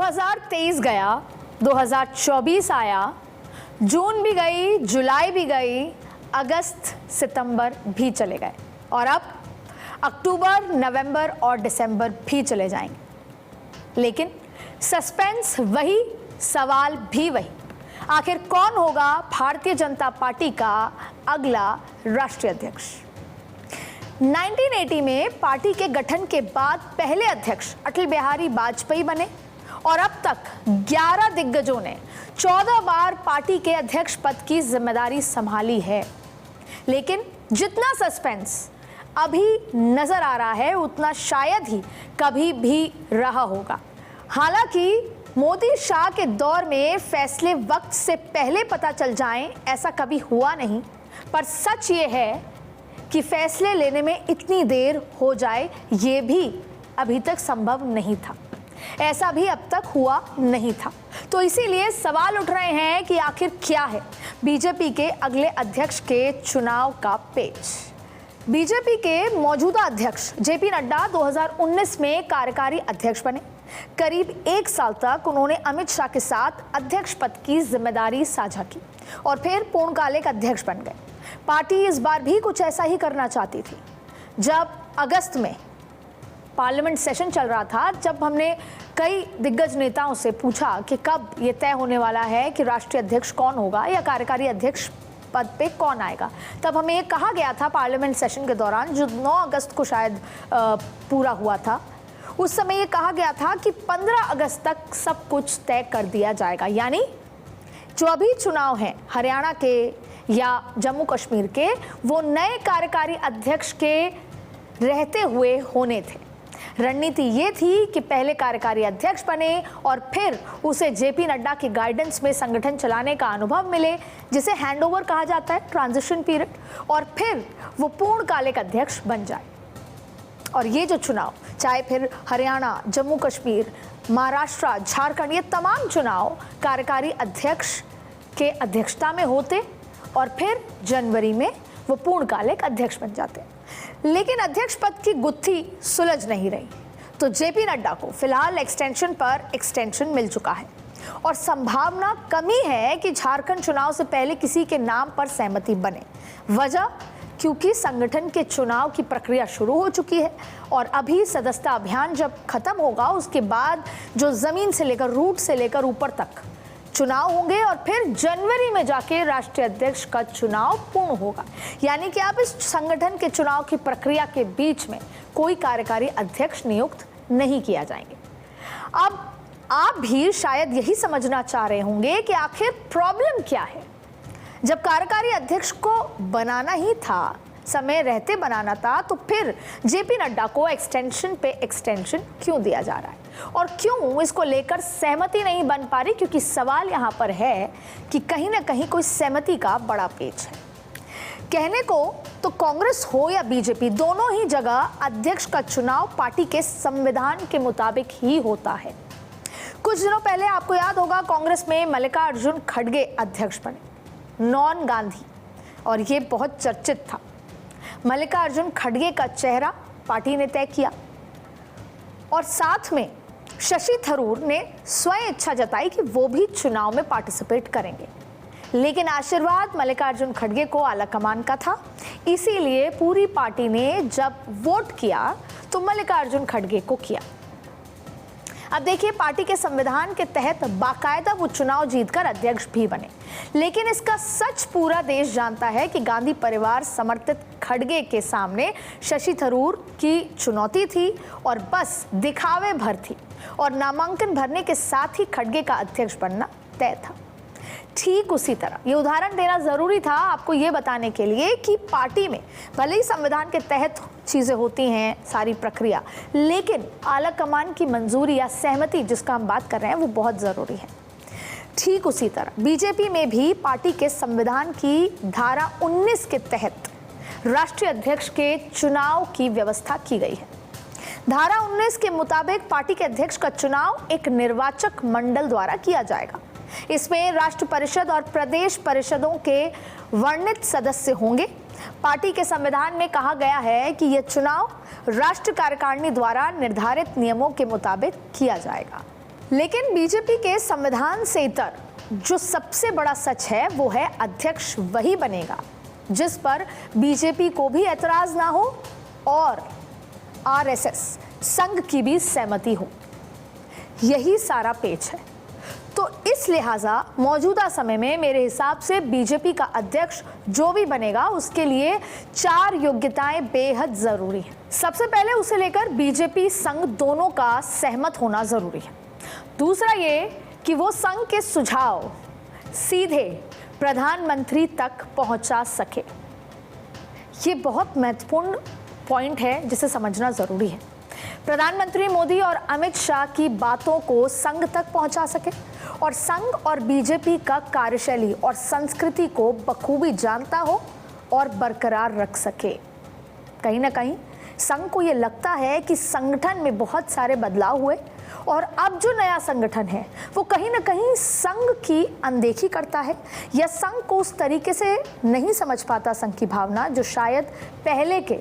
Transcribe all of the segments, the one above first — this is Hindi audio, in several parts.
2023 गया, 2024 आया, जून भी गई, जुलाई भी गई, अगस्त सितंबर भी चले गए और अब अक्टूबर, नवंबर और दिसंबर भी चले जाएंगे। लेकिन सस्पेंस वही, सवाल भी वही। आखिर कौन होगा भारतीय जनता पार्टी का अगला राष्ट्रीय अध्यक्ष? 1980 में पार्टी के गठन के बाद पहले अध्यक्ष अटल बिहारी वाजपेयी बने और अब तक 11 दिग्गजों ने 14 बार पार्टी के अध्यक्ष पद की जिम्मेदारी संभाली है। लेकिन जितना सस्पेंस अभी नजर आ रहा है उतना शायद ही कभी भी रहा होगा। हालांकि मोदी शाह के दौर में फैसले वक्त से पहले पता चल जाएं ऐसा कभी हुआ नहीं, पर सच ये है कि फैसले लेने में इतनी देर हो जाए ये भी अभी तक संभव नहीं था। ऐसा भी अब तक हुआ नहीं था। तो इसीलिए सवाल उठ रहे हैं कि आखिर क्या है बीजेपी के अगले अध्यक्ष के चुनाव का पेच। बीजेपी के मौजूदा अध्यक्ष जेपी नड्डा 2019 में कार्यकारी अध्यक्ष बने। करीब 1 साल तक उन्होंने अमित शाह के साथ अध्यक्ष पद की जिम्मेदारी साझा की और फिर पूर्णकालिक अध्यक्ष बन गए। पार्टी इस बार भी कुछ ऐसा ही करना चाहती थी। जब अगस्त में पार्लियामेंट सेशन चल रहा था, जब हमने कई दिग्गज नेताओं से पूछा कि कब ये तय होने वाला है कि राष्ट्रीय अध्यक्ष कौन होगा या कार्यकारी अध्यक्ष पद पे कौन आएगा, तब हमें ये कहा गया था पार्लियामेंट सेशन के दौरान, जो 9 अगस्त को शायद पूरा हुआ था, उस समय ये कहा गया था कि 15 अगस्त तक सब कुछ तय कर दिया जाएगा। यानी जो अभी चुनाव हैं हरियाणा के या जम्मू कश्मीर के, वो नए कार्यकारी अध्यक्ष के रहते हुए होने थे। रणनीति ये थी कि पहले कार्यकारी अध्यक्ष बने और फिर उसे जेपी नड्डा की गाइडेंस में संगठन चलाने का अनुभव मिले, जिसे हैंडओवर कहा जाता है, ट्रांजिशन पीरियड, और फिर वो पूर्णकालिक अध्यक्ष बन जाए। और ये जो चुनाव, चाहे फिर हरियाणा, जम्मू कश्मीर, महाराष्ट्र, झारखंड, ये तमाम चुनाव कार्यकारी अध्यक्ष के अध्यक्षता में होते और फिर जनवरी में वो पूर्णकालिक अध्यक्ष बन जाते। लेकिन अध्यक्ष पद की गुत्थी सुलझ नहीं रही, तो जेपी नड्डा को फिलहाल एक्सटेंशन पर एक्सटेंशन मिल चुका है और संभावना कमी है कि झारखंड चुनाव से पहले किसी के नाम पर सहमति बने। वजह, क्योंकि संगठन के चुनाव की प्रक्रिया शुरू हो चुकी है और अभी सदस्यता अभियान जब खत्म होगा उसके बाद जो जमीन से लेकर, रूट से लेकर ऊपर तक चुनाव होंगे और फिर जनवरी में जाके राष्ट्रीय अध्यक्ष का चुनाव पूर्ण होगा। यानी कि अब इस संगठन के चुनाव की प्रक्रिया के बीच में कोई कार्यकारी अध्यक्ष नियुक्त नहीं किया जाएंगे। अब आप भी शायद यही समझना चाह रहे होंगे कि आखिर प्रॉब्लम क्या है। जब कार्यकारी अध्यक्ष को बनाना ही था, समय रहते बनाना था, तो फिर जेपी नड्डा को एक्सटेंशन पे एक्सटेंशन क्यों दिया जा रहा है और क्यों इसको लेकर सहमति नहीं बन पा रही? क्योंकि सवाल यहाँ पर है कि कहीं ना कहीं कोई सहमति का बड़ा पेच है। कहने को तो कांग्रेस हो या बीजेपी, दोनों ही जगह अध्यक्ष का चुनाव पार्टी के संविधान के मुताबिक ही होता है। कुछ दिनों पहले आपको याद होगा कांग्रेस में मल्लिकार्जुन खड़गे अध्यक्ष बने, नॉन गांधी, और ये बहुत चर्चित था। मल्लिकार्जुन खड़गे का चेहरा पार्टी ने तय किया और साथ में शशि थरूर ने स्वयं इच्छा जताई कि वो भी चुनाव में पार्टिसिपेट करेंगे। लेकिन आशीर्वाद मल्लिकार्जुन खड़गे को आला कमान का था, इसीलिए पूरी पार्टी ने जब वोट किया तो मल्लिकार्जुन खड़गे को किया। अब देखिए, पार्टी के संविधान के तहत बाकायदा वो चुनाव जीतकर अध्यक्ष भी बने। लेकिन इसका सच पूरा देश जानता है कि गांधी परिवार समर्थित खड़गे के सामने शशि थरूर की चुनौती थी और बस दिखावे भर थी और नामांकन भरने के साथ ही खड़गे का अध्यक्ष बनना तय था। ठीक उसी तरह ये उदाहरण देना जरूरी था आपको ये बताने के लिए कि पार्टी में भले ही संविधान के तहत चीजें होती हैं, सारी प्रक्रिया, लेकिन आला कमान की मंजूरी या सहमति जिसका हम बात कर रहे हैं वो बहुत जरूरी है। ठीक उसी तरह बीजेपी में भी पार्टी के संविधान की धारा 19 के तहत राष्ट्रीय अध्यक्ष के चुनाव की व्यवस्था की गई है। धारा 19 के मुताबिक पार्टी के अध्यक्ष का चुनाव एक निर्वाचक मंडल द्वारा किया जाएगा। इसमें राष्ट्र परिषद और प्रदेश परिषदों के वर्णित सदस्य होंगे। पार्टी के संविधान में कहा गया है कि यह चुनाव राष्ट्र कार्यकारिणी द्वारा निर्धारित नियमों के मुताबिक किया जाएगा। लेकिन बीजेपी के संविधान से इतर जो सबसे बड़ा सच है वो है अध्यक्ष वही बनेगा जिस पर बीजेपी को भी ऐतराज ना हो और आरएसएस संघ की भी सहमति हो। यही सारा पेच है। तो इस लिहाजा मौजूदा समय में मेरे हिसाब से बीजेपी का अध्यक्ष जो भी बनेगा उसके लिए 4 योग्यताएं बेहद जरूरी हैं। सबसे पहले उसे लेकर बीजेपी संघ दोनों का सहमत होना जरूरी है। दूसरा ये कि वो संघ के सुझाव सीधे प्रधानमंत्री तक पहुंचा सके। ये बहुत महत्वपूर्ण पॉइंट है जिसे समझना जरूरी है। प्रधानमंत्री मोदी और अमित शाह की बातों को संघ तक पहुंचा सके और संघ और बीजेपी का कार्यशैली और संस्कृति को बखूबी जानता हो और बरकरार रख सके। कहीं ना कहीं संघ को ये लगता है कि संगठन में बहुत सारे बदलाव हुए और अब जो नया संगठन है वो कहीं ना कहीं संघ की अनदेखी करता है या संघ को उस तरीके से नहीं समझ पाता संघ की भावना जो शायद पहले के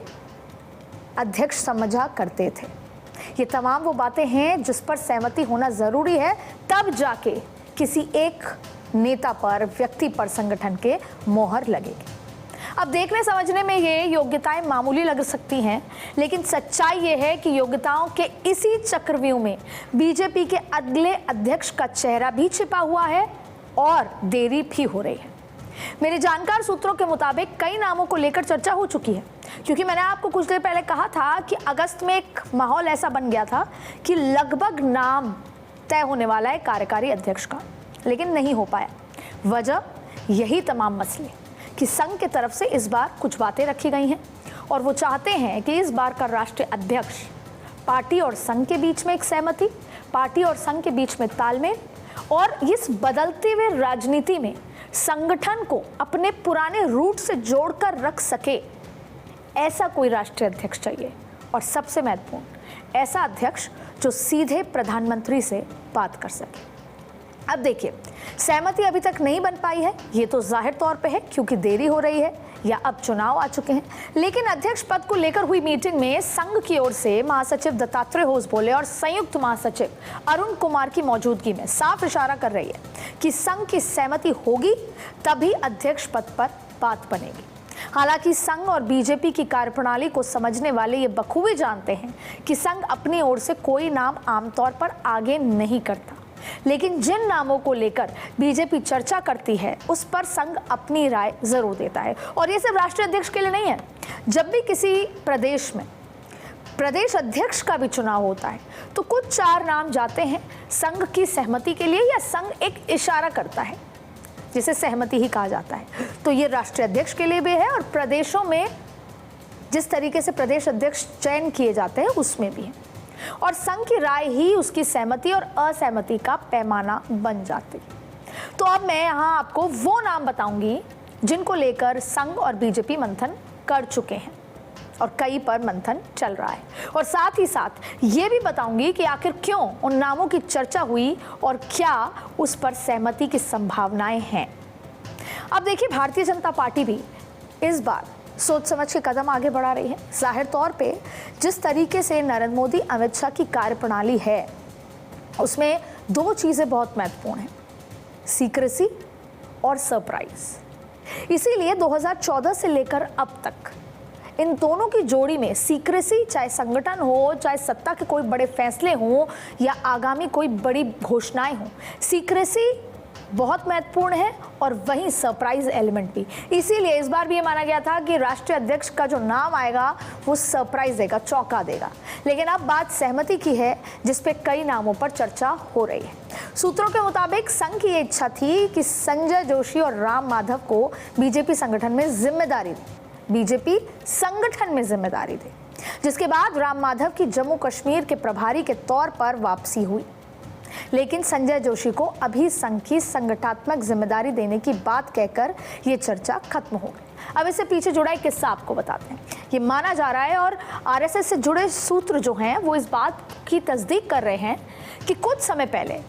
अध्यक्ष समझा करते थे। ये तमाम वो बातें हैं जिस पर सहमति होना जरूरी है, तब जाके किसी एक नेता पर, व्यक्ति पर संगठन के मोहर लगेगी। अब देखने समझने में ये योग्यताएं मामूली लग सकती हैं, लेकिन सच्चाई ये है कि योग्यताओं के इसी चक्रव्यूह में बीजेपी के अगले अध्यक्ष का चेहरा भी छिपा हुआ है और देरी भी हो रही है। मेरे जानकार सूत्रों के मुताबिक कई नामों को लेकर चर्चा हो चुकी है, क्योंकि मैंने आपको कुछ देर पहले कहा था कि अगस्त में एक माहौल ऐसा बन गया था कि लगभग नाम तय होने वाला है कार्यकारी अध्यक्ष का, लेकिन नहीं हो पाया। वजह यही तमाम मसले कि संघ की तरफ से इस बार कुछ बातें रखी गई हैं और वो चाहते हैं कि इस बार का राष्ट्रीय अध्यक्ष पार्टी और संघ के बीच में एक सहमति, पार्टी और संघ के बीच में तालमेल और इस बदलते हुए राजनीति में संगठन को अपने पुराने रूट से जोड़कर रख सके, ऐसा कोई राष्ट्रीय अध्यक्ष चाहिए। और सबसे महत्वपूर्ण, ऐसा अध्यक्ष जो सीधे प्रधानमंत्री से बात कर सके। अब देखिए, सहमति अभी तक नहीं बन पाई है, ये तो जाहिर तौर पे है क्योंकि देरी हो रही है या अब चुनाव आ चुके हैं। लेकिन अध्यक्ष पद को लेकर हुई मीटिंग में संघ की ओर से महासचिव दत्तात्रेय होसबोले और संयुक्त महासचिव अरुण कुमार की मौजूदगी में साफ इशारा कर रही है कि संघ की सहमति होगी तभी अध्यक्ष पद पर बात बनेगी। हालांकि संघ और बीजेपी की कार्यप्रणाली को समझने वाले ये बखूबी जानते हैं कि संघ अपनी ओर से कोई नाम आमतौर पर आगे नहीं करता, लेकिन जिन नामों को लेकर बीजेपी चर्चा करती है उस पर संघ अपनी राय जरूर देता है। और ये सिर्फ राष्ट्रीय अध्यक्ष के लिए नहीं है, जब भी किसी प्रदेश में प्रदेश अध्यक्ष का भी चुनाव होता है तो कुछ 4 नाम जाते हैं संघ की सहमति के लिए, या संघ एक इशारा करता है जिसे सहमति ही कहा जाता है। तो ये राष्ट्रीय अध्यक्ष के लिए भी है और प्रदेशों में जिस तरीके से प्रदेश अध्यक्ष चयन किए जाते हैं उसमें भी है, और संघ की राय ही उसकी सहमति और असहमति का पैमाना बन जाती है। तो अब मैं यहाँ आपको वो नाम बताऊंगी जिनको लेकर संघ और बीजेपी मंथन कर चुके हैं और कई पर मंथन चल रहा है, और साथ ही साथ ये भी बताऊंगी कि आखिर क्यों उन नामों की चर्चा हुई और क्या उस पर सहमति की संभावनाएं हैं। अब देखिए, भारतीय जनता पार्टी भी इस बार सोच समझ के कदम आगे बढ़ा रही है। जाहिर तौर पे जिस तरीके से नरेंद्र मोदी अमित शाह की कार्यप्रणाली है उसमें 2 चीज़ें बहुत महत्वपूर्ण हैं, सीक्रेसी और सरप्राइज। इसीलिए 2014 से लेकर अब तक इन दोनों की जोड़ी में सीक्रेसी, चाहे संगठन हो, चाहे सत्ता के कोई बड़े फैसले हों या आगामी कोई बड़ी घोषणाएं हों, सीक्रेसी बहुत महत्वपूर्ण है और वहीं सरप्राइज एलिमेंट भी। इसीलिए इस बार भी ये माना गया था कि राष्ट्रीय अध्यक्ष का जो नाम आएगा वो सरप्राइज देगा, चौंका देगा। लेकिन अब बात सहमति की है जिस पे कई नामों पर चर्चा हो रही है। सूत्रों के मुताबिक संघ की ये इच्छा थी कि संजय जोशी और राम माधव को बीजेपी संगठन में जिम्मेदारी दे, बीजेपी संगठन में जिम्मेदारी दे, जिसके बाद राम माधव की जम्मू कश्मीर के प्रभारी के तौर पर वापसी हुई। लेकिन संजय जोशी को अभी संघ की संगठनात्मक जिम्मेदारी देने की बात कहकर ये चर्चा खत्म हो गई। अब इससे पीछे जुड़ा एक किस्सा आपको बताते हैं। ये माना जा रहा है और आरएसएस से जुड़े सूत्र जो हैं वो इस बात की तस्दीक कर रहे हैं कि कुछ समय पहले,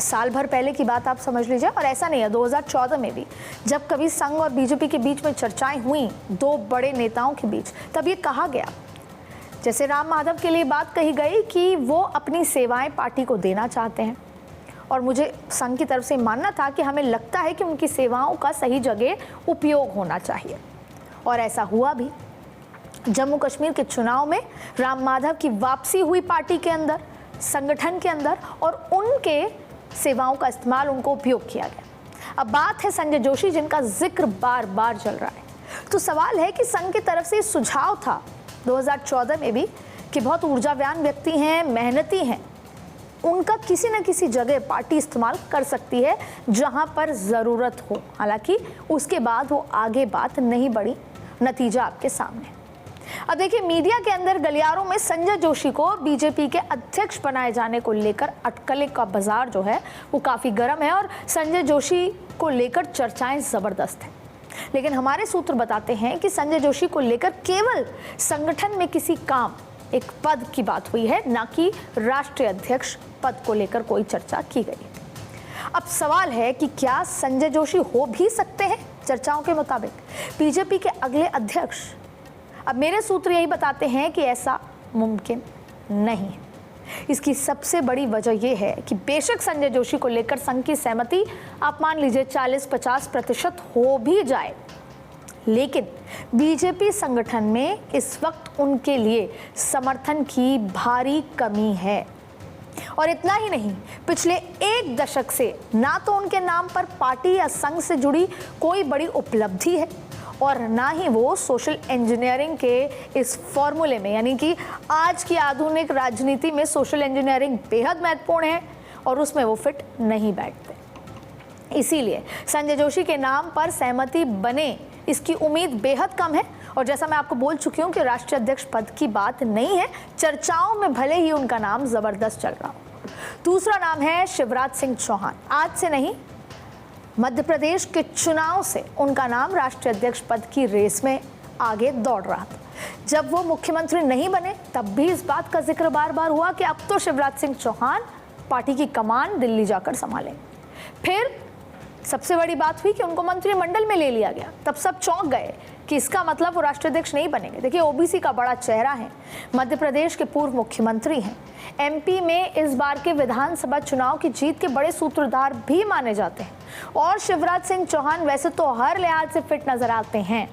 साल भर पहले की बात आप समझ लीजिए, और ऐसा नहीं है, 2014 में भी जब कभी संघ और बीजेपी के बीच में चर्चाएं हुई 2 बड़े नेताओं के बीच, तब ये कहा गया, जैसे राम माधव के लिए बात कही गई कि वो अपनी सेवाएं पार्टी को देना चाहते हैं, और मुझे संघ की तरफ से मानना था कि हमें लगता है कि उनकी सेवाओं का सही जगह उपयोग होना चाहिए, और ऐसा हुआ भी। जम्मू कश्मीर के चुनाव में राम माधव की वापसी हुई पार्टी के अंदर, संगठन के अंदर, और उनके सेवाओं का इस्तेमाल, उनको उपयोग किया गया। अब बात है संजय जोशी, जिनका जिक्र बार बार चल रहा है। तो सवाल है कि संघ की तरफ से सुझाव था 2014 में भी कि बहुत ऊर्जावान व्यक्ति हैं, मेहनती हैं, उनका किसी न किसी जगह पार्टी इस्तेमाल कर सकती है जहां पर ज़रूरत हो। हालांकि उसके बाद वो आगे बात नहीं बढ़ी, नतीजा आपके सामने। अब देखिए, मीडिया के अंदर गलियारों में संजय जोशी को बीजेपी के अध्यक्ष बनाए जाने को लेकर अटकलें का बाजार जो है वो काफ़ी गर्म है, और संजय जोशी को लेकर चर्चाएं ज़बरदस्त हैं। लेकिन हमारे सूत्र बताते हैं कि संजय जोशी को लेकर केवल संगठन में किसी काम, एक पद की बात हुई है, ना कि राष्ट्रीय अध्यक्ष पद को लेकर कोई चर्चा की गई। अब सवाल है कि क्या संजय जोशी हो भी सकते हैं चर्चाओं के मुताबिक बीजेपी के अगले अध्यक्ष? अब मेरे सूत्र यही बताते हैं कि ऐसा मुमकिन नहीं है। इसकी सबसे बड़ी वजह यह है कि बेशक संजय जोशी को लेकर संघ की सहमति आप मान लीजिए 40-50% हो भी जाए, लेकिन बीजेपी संगठन में इस वक्त उनके लिए समर्थन की भारी कमी है। और इतना ही नहीं, पिछले 1 दशक से ना तो उनके नाम पर पार्टी या संघ से जुड़ी कोई बड़ी उपलब्धि है, और ना ही वो सोशल इंजीनियरिंग के इस फॉर्मूले में, यानी कि आज की आधुनिक राजनीति में सोशल इंजीनियरिंग बेहद महत्वपूर्ण है, और उसमें वो फिट नहीं बैठते। इसीलिए संजय जोशी के नाम पर सहमति बने, इसकी उम्मीद बेहद कम है। और जैसा मैं आपको बोल चुकी हूँ कि राष्ट्रीय अध्यक्ष पद की बात नहीं है, चर्चाओं में भले ही उनका नाम जबरदस्त चल रहा हो। दूसरा नाम है शिवराज सिंह चौहान। आज से नहीं, मध्य प्रदेश के चुनाव से उनका नाम राष्ट्रीय अध्यक्ष पद की रेस में आगे दौड़ रहा था। जब वो मुख्यमंत्री नहीं बने तब भी इस बात का जिक्र बार बार हुआ कि अब तो शिवराज सिंह चौहान पार्टी की कमान दिल्ली जाकर संभालेंगे। फिर सबसे बड़ी बात हुई कि उनको मंत्रिमंडल में ले लिया गया, तब सब चौंक गए कि इसका मतलब वो राष्ट्रीय अध्यक्ष नहीं बनेंगे। देखिए, ओबीसी का बड़ा चेहरा है, मध्य प्रदेश के पूर्व मुख्यमंत्री हैं, एमपी में इस बार के विधानसभा चुनाव की जीत के बड़े सूत्रधार भी माने जाते हैं, और शिवराज सिंह चौहान वैसे तो हर लिहाज से फिट नजर आते हैं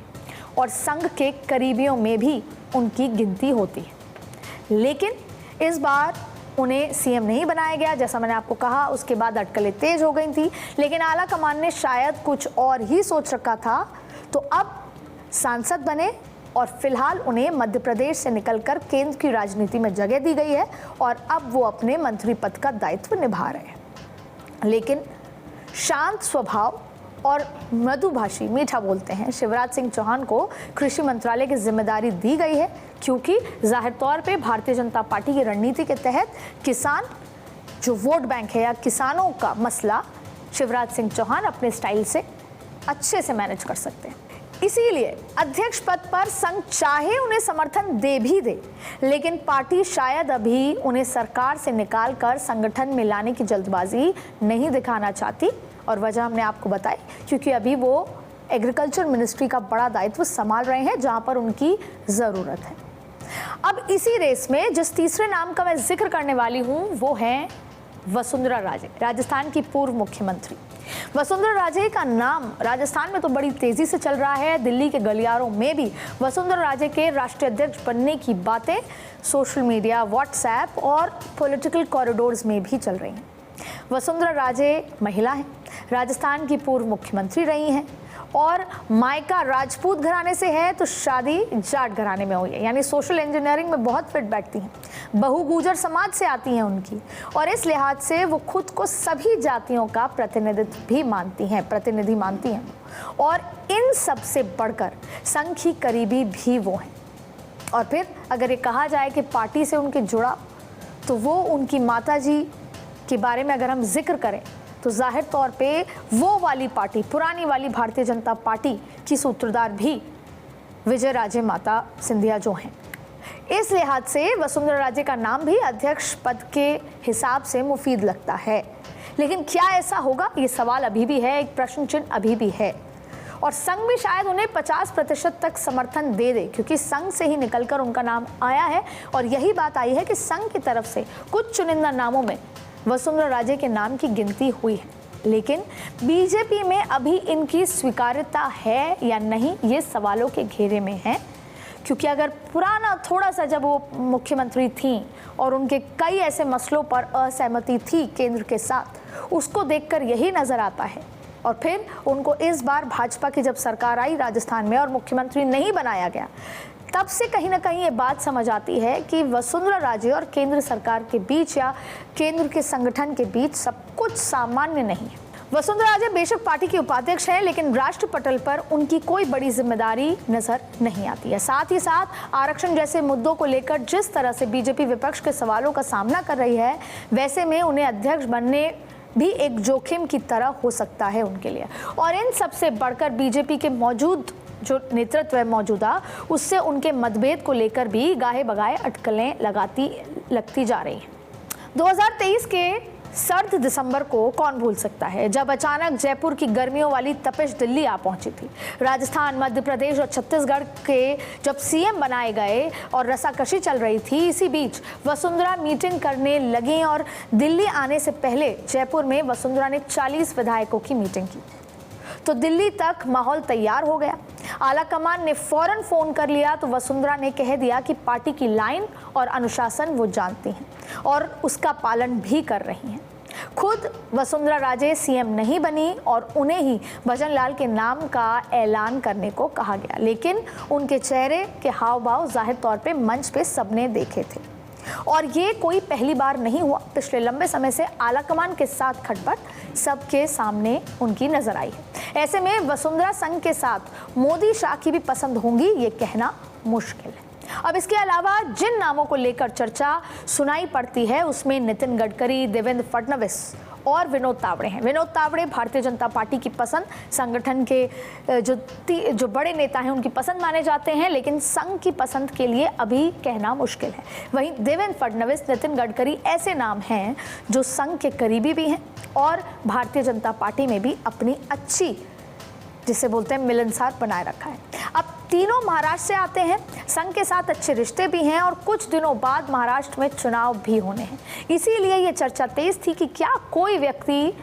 और संघ के करीबियों में भी उनकी गिनती होती है। लेकिन इस बार उन्हें सीएम नहीं बनाया गया, जैसा मैंने आपको कहा। उसके बाद अटकलें तेज हो गई थी, लेकिन आला कमान ने शायद कुछ और ही सोच रखा था, तो अब सांसद बने और फिलहाल उन्हें मध्य प्रदेश से निकलकर केंद्र की राजनीति में जगह दी गई है, और अब वो अपने मंत्री पद का दायित्व निभा रहे हैं। लेकिन शांत स्वभाव और मृदुभाषी, मीठा बोलते हैं, शिवराज सिंह चौहान को कृषि मंत्रालय की जिम्मेदारी दी गई है, क्योंकि जाहिर तौर पे भारतीय जनता पार्टी की रणनीति के तहत किसान जो वोट बैंक है या किसानों का मसला शिवराज सिंह चौहान अपने स्टाइल से अच्छे से मैनेज कर सकते हैं। इसीलिए अध्यक्ष पद पर संघ चाहे उन्हें समर्थन दे भी दे, लेकिन पार्टी शायद अभी उन्हें सरकार से निकालकर संगठन में लाने की जल्दबाजी नहीं दिखाना चाहती, और वजह हमने आपको बताई, क्योंकि अभी वो एग्रीकल्चर मिनिस्ट्री का बड़ा दायित्व संभाल रहे हैं जहां पर उनकी ज़रूरत है। अब इसी रेस में जिस तीसरे नाम का मैं जिक्र करने वाली हूं वो है वसुंधरा राजे, राजस्थान की पूर्व मुख्यमंत्री। वसुंधरा राजे का नाम राजस्थान में तो बड़ी तेजी से चल रहा है, दिल्ली के गलियारों में भी वसुंधरा राजे के राष्ट्रीय अध्यक्ष बनने की बातें सोशल मीडिया, व्हाट्सएप और पॉलिटिकल कॉरिडोर्स में भी चल रही हैं। वसुंधरा राजे महिला हैं, राजस्थान की पूर्व मुख्यमंत्री रही हैं, और मायका राजपूत घराने से है तो शादी जाट घराने में हुई है, यानी सोशल इंजीनियरिंग में बहुत फिट बैठती हैं। बहु गुर्जर समाज से आती हैं उनकी, और इस लिहाज से वो खुद को सभी जातियों का प्रतिनिधि मानती हैं, और इन सब से बढ़कर संघ की करीबी भी वो हैं। और फिर अगर ये कहा जाए कि पार्टी से उनके जुड़ा, तो वो उनकी माताजी के बारे में अगर हम जिक्र करें तो जाहिर तौर पे वो वाली पार्टी, पुरानी वाली भारतीय जनता पार्टी की सूत्रधार भी विजय राजे माता सिंधिया जो हैं। इस लिहाज से वसुंधरा राजे का नाम भी अध्यक्ष पद के हिसाब से मुफीद लगता है। लेकिन क्या ऐसा होगा, ये सवाल अभी भी है, एक प्रश्न चिन्ह अभी भी है। और संघ भी शायद उन्हें 50% तक समर्थन दे दे, क्योंकि संघ से ही निकलकर उनका नाम आया है, और यही बात आई है कि संघ की तरफ से कुछ चुनिंदा नामों में वसुंधरा राजे के नाम की गिनती हुई है, लेकिन बीजेपी में अभी इनकी स्वीकार्यता है या नहीं, ये सवालों के घेरे में है। क्योंकि अगर पुराना थोड़ा सा जब वो मुख्यमंत्री थी और उनके कई ऐसे मसलों पर असहमति थी केंद्र के साथ, उसको देखकर यही नजर आता है। और फिर उनको इस बार भाजपा की जब सरकार आई राजस्थान में और मुख्यमंत्री नहीं बनाया गया, तब से कहीं ना कहीं ये बात समझ आती है कि वसुंधरा राजे और केंद्र सरकार के बीच या केंद्र के संगठन के बीच सब कुछ सामान्य नहीं है। वसुंधरा राजे बेशक पार्टी की उपाध्यक्ष हैं, लेकिन राष्ट्र पटल पर उनकी कोई बड़ी जिम्मेदारी नजर नहीं आती है। साथ ही साथ आरक्षण जैसे मुद्दों को लेकर जिस तरह से बीजेपी विपक्ष के सवालों का सामना कर रही है, वैसे में उन्हें अध्यक्ष बनने भी एक जोखिम की तरह हो सकता है उनके लिए। और इन सबसे बढ़कर बीजेपी के मौजूद जो नेतृत्व है मौजूदा, उससे उनके मतभेद को लेकर भी गाहे बगाए अटकलें लगती जा रही हैं। 2023 के सर्द दिसंबर को कौन भूल सकता है, जब अचानक जयपुर की गर्मियों वाली तपिश दिल्ली आ पहुंची थी। राजस्थान, मध्य प्रदेश और छत्तीसगढ़ के जब सीएम बनाए गए और रसाकशी चल रही थी, इसी बीच वसुंधरा मीटिंग करने लगी और दिल्ली आने से पहले जयपुर में वसुंधरा ने 40 विधायकों की मीटिंग की। तो दिल्ली तक माहौल तैयार हो गया। आलाकमान ने फौरन फोन कर लिया तो वसुंधरा ने कह दिया कि पार्टी की लाइन और अनुशासन वो जानती हैं और उसका पालन भी कर रही हैं। खुद वसुंधरा राजे सीएम नहीं बनी और उन्हें ही भजन लाल के नाम का ऐलान करने को कहा गया, लेकिन उनके चेहरे के हाव भाव जाहिर तौर पे मंच पे सबने देखे थे। और ये कोई पहली बार नहीं हुआ। पिछले लंबे समय से आलाकमान के साथ खटपट सबके सामने उनकी नजर आई है। ऐसे में वसुंधरा संघ के साथ मोदी शाह की भी पसंद होंगी, ये कहना मुश्किल है। अब इसके अलावा जिन नामों को लेकर चर्चा सुनाई पड़ती है, उसमें नितिन गडकरी, देवेंद्र फडणवीस और विनोद तावड़े हैं। विनोद तावड़े भारतीय जनता पार्टी की पसंद, संगठन के जो बड़े नेता हैं उनकी पसंद माने जाते हैं, लेकिन संघ की पसंद के लिए अभी कहना मुश्किल है। वहीं देवेंद्र फडणवीस, नितिन गडकरी ऐसे नाम हैं जो संघ के करीबी भी हैं और भारतीय जनता पार्टी में भी अपनी अच्छी, जिसे बोलते हैं मिलनसार, बनाए रखा है। अब तीनों महाराष्ट्र से आते हैं, संघ के साथ अच्छे रिश्ते भी हैं और कुछ दिनों बाद महाराष्ट्र में चुनाव भी होने हैं। इसीलिए ये चर्चा तेज थी कि क्या कोई व्यक्ति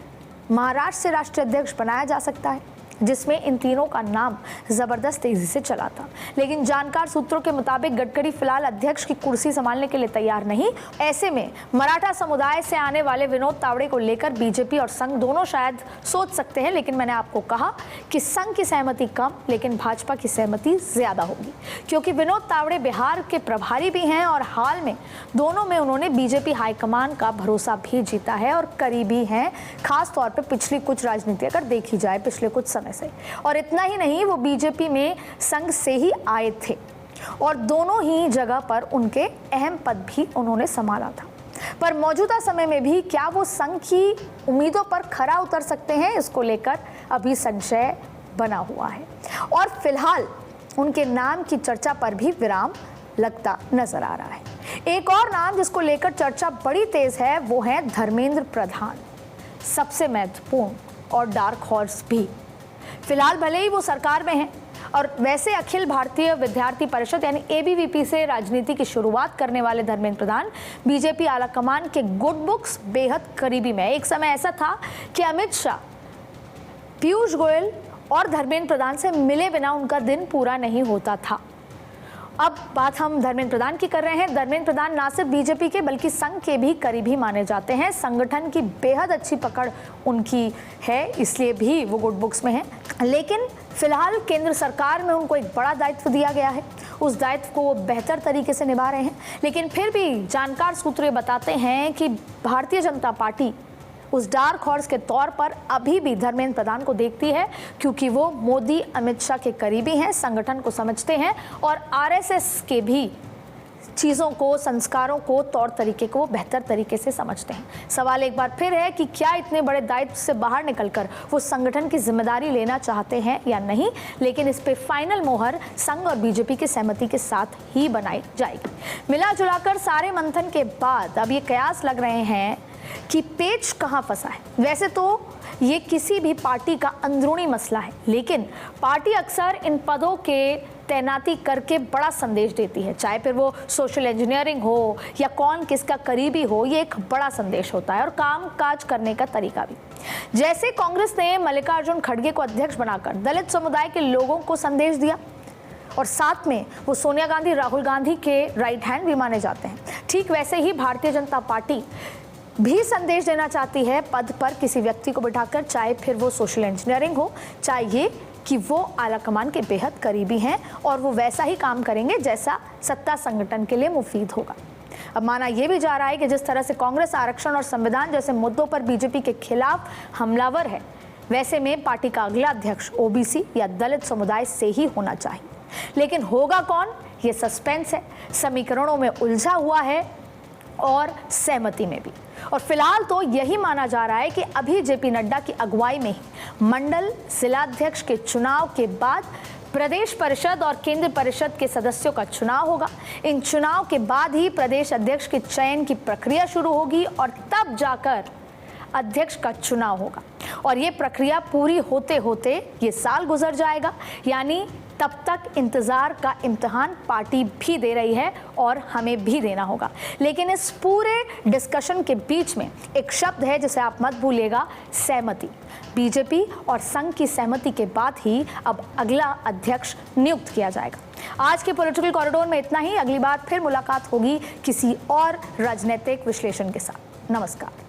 महाराष्ट्र से राष्ट्रीय अध्यक्ष बनाया जा सकता है, जिसमें इन तीनों का नाम जबरदस्त तेजी से चला था। लेकिन जानकार सूत्रों के मुताबिक गडकरी फिलहाल अध्यक्ष की कुर्सी संभालने के लिए तैयार नहीं। ऐसे में मराठा समुदाय से आने वाले विनोद तावड़े को लेकर बीजेपी और संघ दोनों शायद सोच सकते हैं, लेकिन मैंने आपको कहा कि संघ की सहमति कम, लेकिन भाजपा की सहमति ज्यादा होगी, क्योंकि विनोद तावड़े बिहार के प्रभारी भी हैं और हाल में दोनों में उन्होंने बीजेपी हाईकमान का भरोसा भी जीता है और करीबी हैं, खासतौर पर पिछली कुछ राजनीति अगर देखी जाए पिछले कुछ समय से। और इतना ही नहीं, वो बीजेपी में संघ से ही आए थे और दोनों ही जगह पर उनके अहम पद भी उन्होंने संभाला था। पर मौजूदा समय में भी क्या वो संघ की उम्मीदों पर खरा उतर सकते हैं, इसको लेकर अभी संशय बना हुआ है और फिलहाल उनके नाम की चर्चा पर भी विराम लगता नजर आ रहा है। एक और नाम जिसको लेकर चर्चा बड़ी तेज है वो है धर्मेंद्र प्रधान, सबसे महत्वपूर्ण और डार्क हॉर्स भी। फिलहाल भले ही वो सरकार में हैं और वैसे अखिल भारतीय विद्यार्थी परिषद यानी एबीवीपी से राजनीति की शुरुआत करने वाले धर्मेंद्र प्रधान बीजेपी आलाकमान के गुड बुक्स बेहद करीबी में। एक समय ऐसा था कि अमित शाह, पीयूष गोयल और धर्मेंद्र प्रधान से मिले बिना उनका दिन पूरा नहीं होता था। अब बात हम धर्मेंद्र प्रधान की कर रहे हैं। धर्मेंद्र प्रधान ना सिर्फ बीजेपी के बल्कि संघ के भी करीबी माने जाते हैं। संगठन की बेहद अच्छी पकड़ उनकी है, इसलिए भी वो गुड बुक्स में हैं। लेकिन फिलहाल केंद्र सरकार में उनको एक बड़ा दायित्व दिया गया है, उस दायित्व को वो बेहतर तरीके से निभा रहे हैं। लेकिन फिर भी जानकार सूत्र बताते हैं कि भारतीय जनता पार्टी उस डार्क हॉर्स के तौर पर अभी भी धर्मेंद्र प्रधान को देखती है, क्योंकि वो मोदी, अमित शाह के करीबी हैं, संगठन को समझते हैं और आरएसएस के भी चीज़ों को, संस्कारों को, तौर तरीके को बेहतर तरीके से समझते हैं। सवाल एक बार फिर है कि क्या इतने बड़े दायित्व से बाहर निकलकर वो संगठन की जिम्मेदारी लेना चाहते हैं या नहीं, लेकिन इस पे फाइनल मोहर संघ और बीजेपी की सहमति के साथ ही बनाई जाएगी। मिला जुलाकर सारे मंथन के बाद अब ये कयास लग रहे हैं कि पेच कहाँ फंसा है। वैसे तो ये किसी भी पार्टी का अंदरूनी मसला है, लेकिन पार्टी अक्सर इन पदों के तैनाती करके बड़ा संदेश देती है। चाहे फिर वो सोशल इंजीनियरिंग हो या कौन किसका करीबी हो, ये एक बड़ा संदेश होता है और काम काज करने का तरीका भी। जैसे कांग्रेस ने मल्लिकार्जुन खड़गे को अध्यक्ष बनाकर दलित समुदाय के लोगों को संदेश दिया और साथ में वो सोनिया गांधी, राहुल गांधी के राइट हैंड भी माने जाते हैं, ठीक वैसे ही भारतीय जनता पार्टी भी संदेश देना चाहती है पद पर किसी व्यक्ति को बिठाकर, चाहे फिर वो सोशल इंजीनियरिंग हो, चाहे ये कि वो आलाकमान के बेहद करीबी हैं और वो वैसा ही काम करेंगे जैसा सत्ता संगठन के लिए मुफीद होगा। अब माना यह भी जा रहा है कि जिस तरह से कांग्रेस आरक्षण और संविधान जैसे मुद्दों पर बीजेपी के खिलाफ हमलावर है, वैसे में पार्टी का अगला अध्यक्ष ओबीसी या दलित समुदाय से ही होना चाहिए। लेकिन होगा कौन, ये सस्पेंस है, समीकरणों में उलझा हुआ है और सहमति में भी। और फिलहाल तो यही माना जा रहा है कि अभी जेपी नड्डा की अगुवाई में ही मंडल जिलाध्यक्ष के चुनाव के बाद प्रदेश परिषद और केंद्र परिषद के सदस्यों का चुनाव होगा। इन चुनाव के बाद ही प्रदेश अध्यक्ष के चयन की प्रक्रिया शुरू होगी और तब जाकर अध्यक्ष का चुनाव होगा और ये प्रक्रिया पूरी होते होते ये साल गुजर जाएगा। यानी तब तक इंतजार का इम्तिहान पार्टी भी दे रही है और हमें भी देना होगा। लेकिन इस पूरे डिस्कशन के बीच में एक शब्द है जिसे आप मत भूलिएगा, सहमति। बीजेपी और संघ की सहमति के बाद ही अब अगला अध्यक्ष नियुक्त किया जाएगा। आज के पॉलिटिकल कॉरिडोर में इतना ही। अगली बार फिर मुलाकात होगी किसी और राजनीतिक विश्लेषण के साथ। नमस्कार।